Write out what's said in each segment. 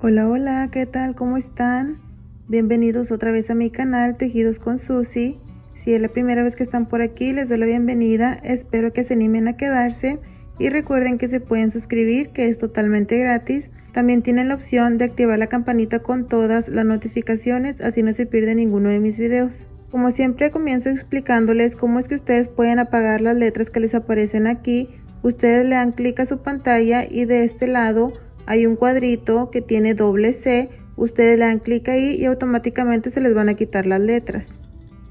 Hola, hola, ¿qué tal? ¿Cómo están? Bienvenidos otra vez a mi canal Tejidos con Susi. Si es la primera vez que están por aquí, les doy la bienvenida. Espero que se animen a quedarse y recuerden que se pueden suscribir, que es totalmente gratis. También tienen la opción de activar la campanita con todas las notificaciones, así no se pierde ninguno de mis videos. Como siempre, comienzo explicándoles cómo es que ustedes pueden apagar las letras que les aparecen aquí. Ustedes le dan clic a su pantalla y de este lado hay un cuadrito que tiene doble C. Ustedes le dan clic ahí y automáticamente se les van a quitar las letras.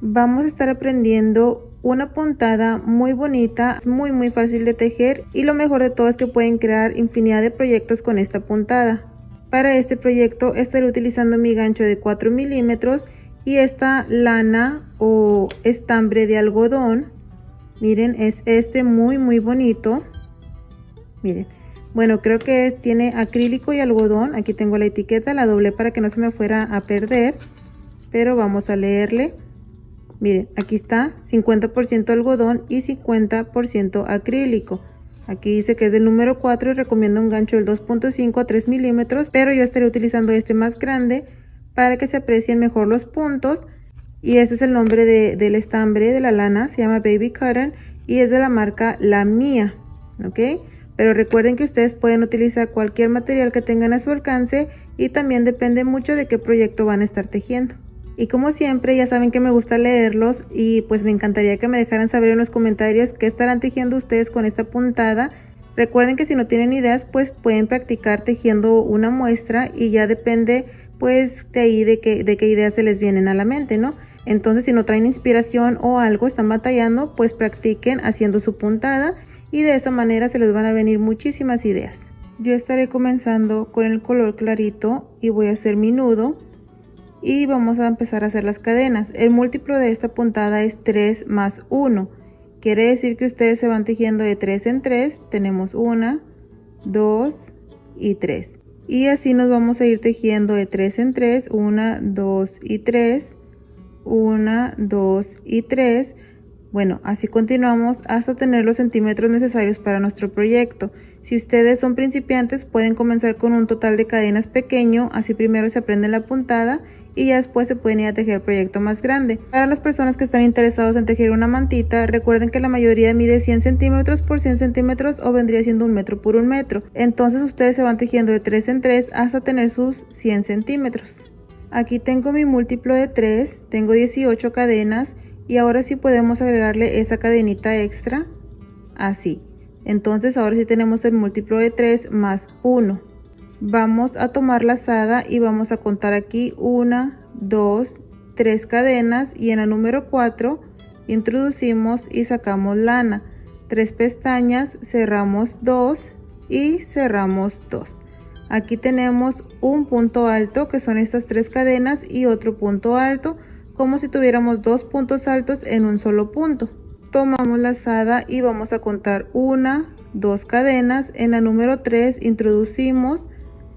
Vamos a estar aprendiendo una puntada muy bonita, muy fácil de tejer, y lo mejor de todo es que pueden crear infinidad de proyectos con esta puntada. Para este proyecto estaré utilizando mi gancho de 4 milímetros y esta lana o estambre de algodón. Miren, es este muy bonito. Miren, bueno, creo que tiene acrílico y algodón. Aquí tengo la etiqueta, la doblé para que no se me fuera a perder, pero vamos a leerle. Miren, aquí está 50% algodón y 50% acrílico. Aquí dice que es del número 4 y recomiendo un gancho del 2.5 a 3 milímetros, pero yo estaré utilizando este más grande para que se aprecien mejor los puntos. Y este es el nombre del estambre de la lana, se llama Baby Cotton y es de la marca La Mía, ¿ok? Pero recuerden que ustedes pueden utilizar cualquier material que tengan a su alcance y también depende mucho de qué proyecto van a estar tejiendo. Y como siempre, ya saben que me gusta leerlos y pues me encantaría que me dejaran saber en los comentarios qué estarán tejiendo ustedes con esta puntada. Recuerden que si no tienen ideas, pues pueden practicar tejiendo una muestra y ya depende pues de ahí de qué ideas se les vienen a la mente, ¿no? Entonces, si no traen inspiración o algo, están batallando, pues practiquen haciendo su puntada y de esa manera se les van a venir muchísimas ideas. Yo estaré comenzando con el color clarito y voy a hacer mi nudo y vamos a empezar a hacer las cadenas. El múltiplo de esta puntada es 3 más 1. Quiere decir que ustedes se van tejiendo de 3 en 3. Tenemos 1, 2 y 3. Y así nos vamos a ir tejiendo de 3 en 3. 1, 2 y 3. 1, 2 y 3. Bueno, así continuamos hasta tener los centímetros necesarios para nuestro proyecto. Si ustedes son principiantes, pueden comenzar con un total de cadenas pequeño, así primero se aprende la puntada y ya después se pueden ir a tejer el proyecto más grande. Para las personas que están interesados en tejer una mantita, recuerden que la mayoría mide 100 centímetros por 100 centímetros o vendría siendo 1 metro por 1 metro. Entonces ustedes se van tejiendo de 3 en 3 hasta tener sus 100 centímetros. Aquí tengo mi múltiplo de 3, tengo 18 cadenas y ahora sí podemos agregarle esa cadenita extra, así. Entonces ahora sí tenemos el múltiplo de 3 más 1. Vamos a tomar lazada y vamos a contar aquí 1, 2, 3 cadenas y en la número 4 introducimos y sacamos lana. 3 pestañas, cerramos 2 y cerramos 2. Aquí tenemos un punto alto que son estas 3 cadenas y otro punto alto, como si tuviéramos 2 puntos altos en un solo punto. Tomamos lazada y vamos a contar 1, 2 cadenas. En la número 3 introducimos,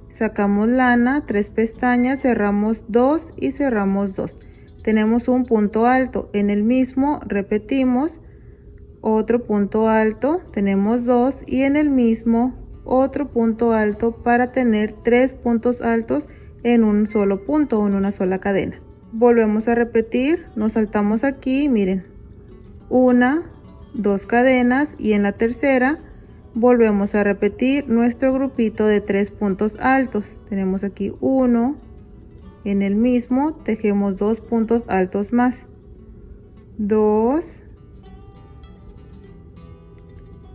sacamos lana, 3 pestañas, cerramos 2 y cerramos 2. Tenemos un punto alto. En el mismo repetimos otro punto alto, tenemos 2 y en el mismo otro punto alto para tener 3 puntos altos en un solo punto o en una sola cadena. Volvemos a repetir, nos saltamos aquí, miren, 1, 2 cadenas y en la tercera volvemos a repetir nuestro grupito de 3 puntos altos. Tenemos aquí 1, en el mismo tejemos 2 puntos altos más, 2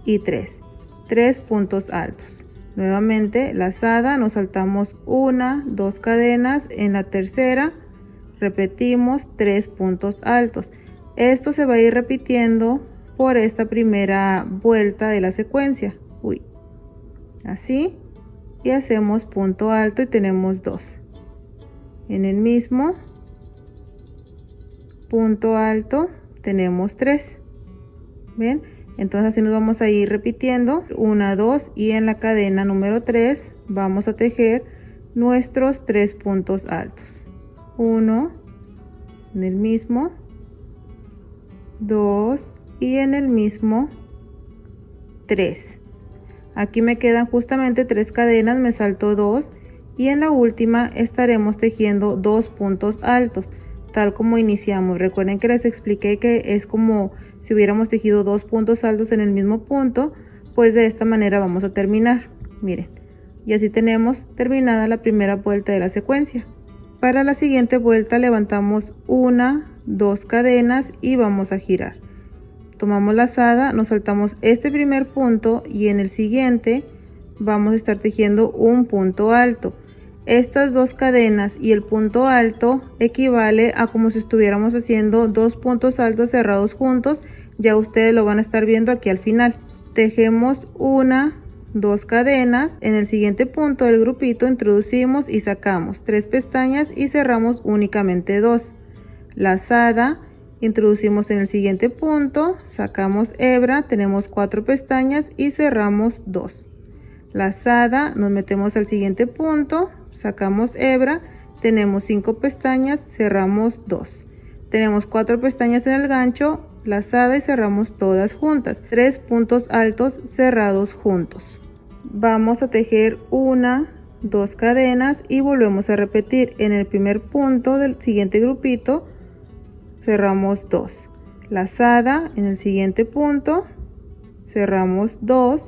y 3 puntos altos. Nuevamente lazada, nos saltamos 1, 2 cadenas, en la tercera repetimos 3 puntos altos. Esto se va a ir repitiendo por esta primera vuelta de la secuencia. Así, y hacemos punto alto y tenemos 2. En el mismo punto alto tenemos 3. ¿Ven? Entonces así nos vamos a ir repitiendo 1, 2 y en la cadena número 3 vamos a tejer nuestros 3 puntos altos. 1, en el mismo, 2 y en el mismo 3. Aquí me quedan justamente 3 cadenas, me salto 2 y en la última estaremos tejiendo 2 puntos altos, tal como iniciamos. Recuerden que les expliqué que es como si hubiéramos tejido 2 puntos altos en el mismo punto, pues de esta manera vamos a terminar. Miren, y así tenemos terminada la primera vuelta de la secuencia. Para la siguiente vuelta levantamos 1, 2 cadenas y vamos a girar. Tomamos lazada, nos saltamos este primer punto y en el siguiente vamos a estar tejiendo un punto alto. Estas 2 cadenas y el punto alto equivale a como si estuviéramos haciendo 2 puntos altos cerrados juntos. Ya ustedes lo van a estar viendo aquí al final. Tejemos 1, 2 cadenas. En el siguiente punto del grupito introducimos y sacamos 3 pestañas y cerramos únicamente 2. Lazada, introducimos en el siguiente punto, sacamos hebra, tenemos 4 pestañas y cerramos 2. Lazada, nos metemos al siguiente punto, sacamos hebra, tenemos 5 pestañas, cerramos 2. Tenemos 4 pestañas en el gancho, lazada y cerramos todas juntas. 3 puntos altos cerrados juntos. Vamos a tejer 1, 2 cadenas y volvemos a repetir. En el primer punto del siguiente grupito cerramos 2. Lazada en el siguiente punto, cerramos 2.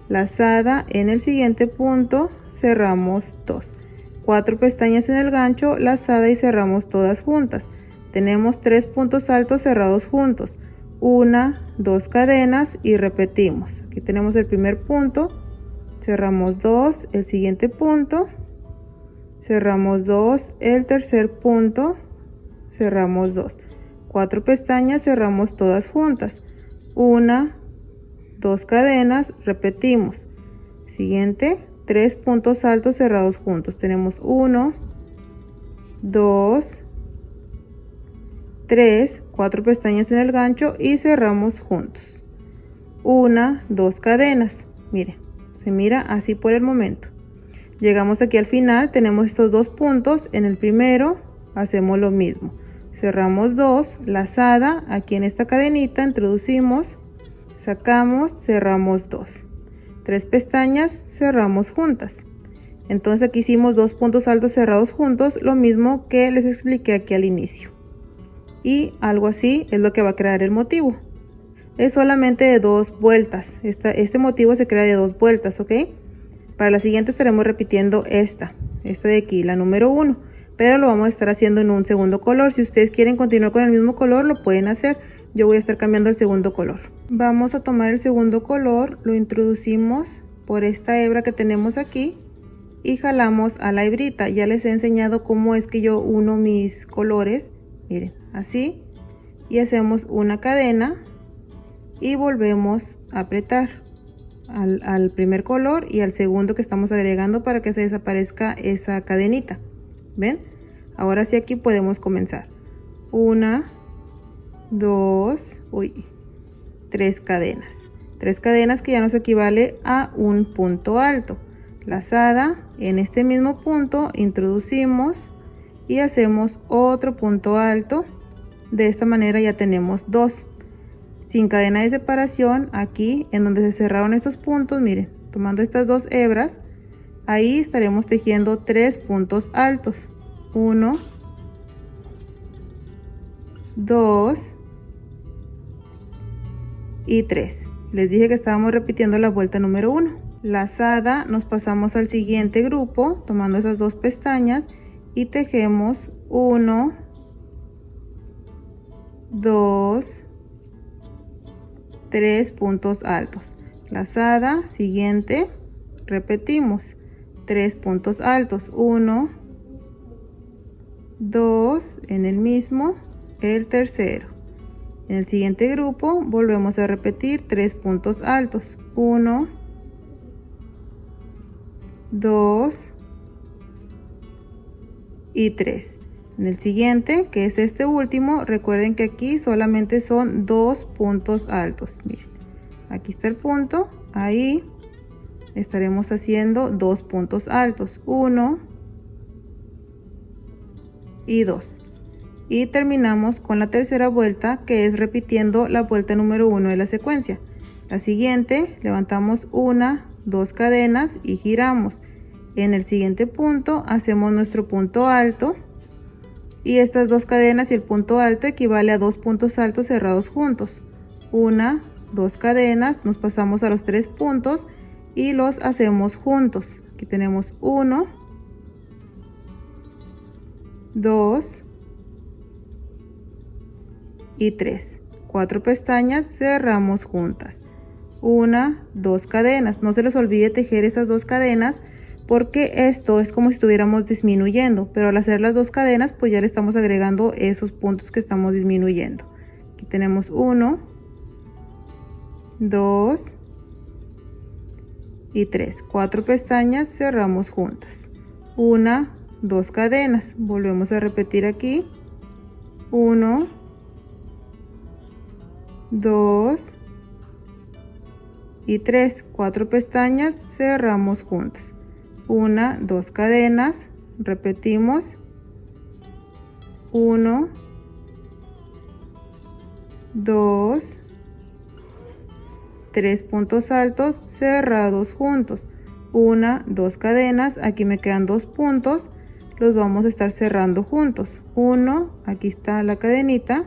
Lazada en el siguiente punto, cerramos 2. 4 pestañas en el gancho, lazada y cerramos todas juntas. Tenemos 3 puntos altos cerrados juntos. 1, 2 cadenas y repetimos. Aquí tenemos el primer punto, cerramos 2, el siguiente punto, cerramos 2, el tercer punto, cerramos 2. 4 pestañas, cerramos todas juntas. 1, 2 cadenas, repetimos. Siguiente, 3 puntos altos cerrados juntos. Tenemos 1, 2, 3, 4 pestañas en el gancho y cerramos juntos. 1, 2 cadenas. Miren, se mira así por el momento. Llegamos aquí al final, tenemos estos 2 puntos. En el primero hacemos lo mismo. Cerramos 2, lazada, aquí en esta cadenita introducimos, sacamos, cerramos 2. 3 pestañas, cerramos juntas. Entonces aquí hicimos 2 puntos altos cerrados juntos, lo mismo que les expliqué aquí al inicio. Y algo así es lo que va a crear el motivo. Es solamente de 2 vueltas. Este motivo se crea de 2 vueltas, ¿ok? Para la siguiente estaremos repitiendo esta de aquí, la número 1. Pero lo vamos a estar haciendo en un segundo color. Si ustedes quieren continuar con el mismo color, lo pueden hacer. Yo voy a estar cambiando el segundo color. Vamos a tomar el segundo color, lo introducimos por esta hebra que tenemos aquí y jalamos a la hebrita. Ya les he enseñado cómo es que yo uno mis colores. Miren, así. Y hacemos una cadena y volvemos a apretar al primer color y al segundo que estamos agregando para que se desaparezca esa cadenita. ¿Ven? Ahora sí aquí podemos comenzar. 1, 2, 3 cadenas. 3 cadenas que ya nos equivale a un punto alto. Lazada, en este mismo punto introducimos y hacemos otro punto alto. De esta manera ya tenemos 2. Sin cadena de separación, aquí en donde se cerraron estos puntos, miren, tomando estas 2 hebras, ahí estaremos tejiendo 3 puntos altos. 1, 2 y 3. Les dije que estábamos repitiendo la vuelta número 1. Lazada, nos pasamos al siguiente grupo tomando esas 2 pestañas y tejemos 1, 2, 3 puntos altos. Lazada, siguiente, repetimos 3 puntos altos. 1, 2, en el mismo, el tercero. En el siguiente grupo volvemos a repetir 3 puntos altos. 1, 2 y 3. En el siguiente, que es este último, recuerden que aquí solamente son 2 puntos altos. Miren, aquí está el punto, ahí estaremos haciendo 2 puntos altos, 1 y 2. Y terminamos con la tercera vuelta, que es repitiendo la vuelta número 1 de la secuencia. La siguiente, levantamos 1, 2 cadenas y giramos. En el siguiente punto hacemos nuestro punto alto y estas 2 cadenas y el punto alto equivale a 2 puntos altos cerrados juntos. 1, 2 cadenas, nos pasamos a los 3 puntos y los hacemos juntos. Aquí tenemos 1, 2 y 3. 4 pestañas, cerramos juntas. 1, 2 cadenas. No se les olvide tejer esas 2 cadenas porque esto es como si estuviéramos disminuyendo, pero al hacer las 2 cadenas pues ya le estamos agregando esos puntos que estamos disminuyendo. Aquí tenemos 1, 2 y 3. 4 pestañas, cerramos juntas. 1, 2 cadenas. Volvemos a repetir aquí. 1, 2 y 3. 4 pestañas, cerramos juntas. 1, 2 cadenas, repetimos. 1, 2, 3 puntos altos cerrados juntos. 1, 2 cadenas, aquí me quedan 2 puntos, los vamos a estar cerrando juntos. 1, aquí está la cadenita,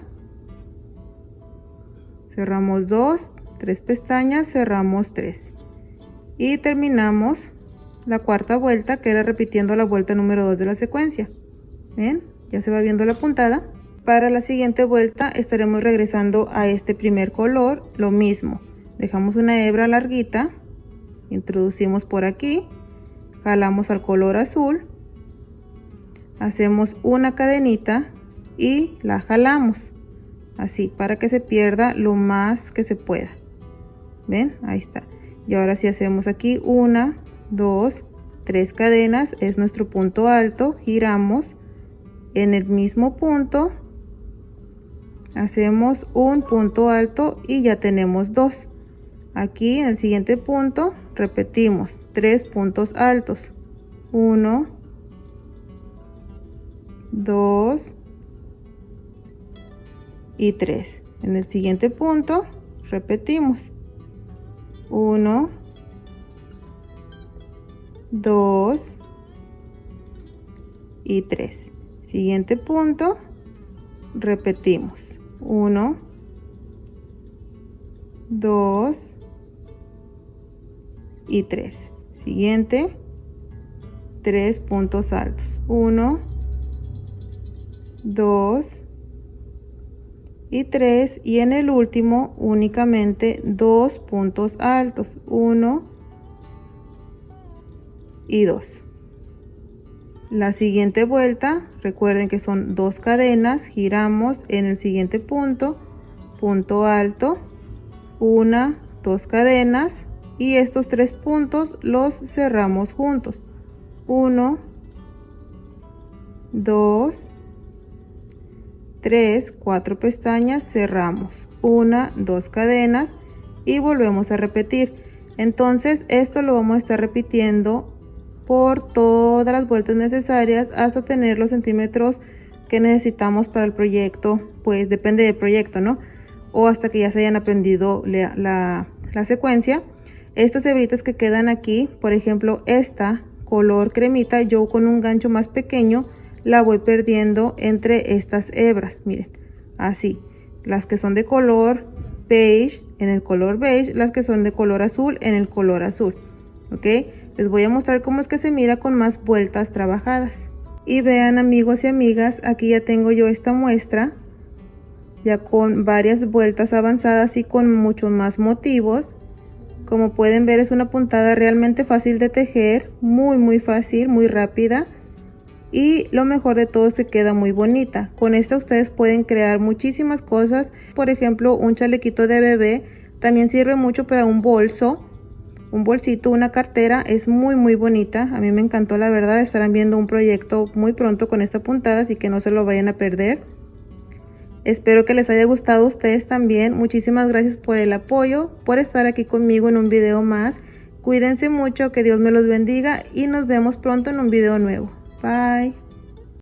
cerramos 2, 3 pestañas, cerramos 3 y terminamos la cuarta vuelta, que era repitiendo la vuelta número 2 de la secuencia. ¿Ven? Ya se va viendo la puntada. Para la siguiente vuelta estaremos regresando a este primer color, lo mismo. Dejamos una hebra larguita, introducimos por aquí, jalamos al color azul, hacemos una cadenita y la jalamos, así, para que se pierda lo más que se pueda. ¿Ven? Ahí está. Y ahora sí hacemos aquí 1, 2, 3 cadenas, es nuestro punto alto, giramos en el mismo punto, hacemos un punto alto y ya tenemos 2. Aquí en el siguiente punto repetimos 3 puntos altos, 1, 2 y 3. En el siguiente punto repetimos 1, 2 y 3. Siguiente punto, repetimos 1, 2 y 3. Siguiente, 3 puntos altos, 1, 2 y 3, y en el último únicamente 2 puntos altos, 1 y 2. La siguiente vuelta, recuerden que son 2 cadenas, giramos en el siguiente punto, punto alto, 1, 2 cadenas y estos 3 puntos los cerramos juntos, 1, 2, 3, 4 pestañas, cerramos, 1, 2 cadenas y volvemos a repetir. Entonces esto lo vamos a estar repitiendo por todas las vueltas necesarias hasta tener los centímetros que necesitamos para el proyecto, pues depende del proyecto, ¿no? O hasta que ya se hayan aprendido la secuencia. Estas hebritas que quedan aquí, por ejemplo esta color cremita, yo con un gancho más pequeño la voy perdiendo entre estas hebras, miren, así. Las que son de color beige en el color beige, las que son de color azul en el color azul, ¿ok? Les voy a mostrar cómo es que se mira con más vueltas trabajadas. Y vean, amigos y amigas, aquí ya tengo yo esta muestra ya con varias vueltas avanzadas y con muchos más motivos. Como pueden ver, es una puntada realmente fácil de tejer, muy fácil, muy rápida, y lo mejor de todo, se queda muy bonita. Con esta ustedes pueden crear muchísimas cosas, por ejemplo un chalequito de bebé, también sirve mucho para un bolso, un bolsito, una cartera. Es muy bonita, a mí me encantó, la verdad. Estarán viendo un proyecto muy pronto con esta puntada, así que no se lo vayan a perder. Espero que les haya gustado a ustedes también. Muchísimas gracias por el apoyo, por estar aquí conmigo en un video más. Cuídense mucho, que Dios me los bendiga y nos vemos pronto en un video nuevo. Bye.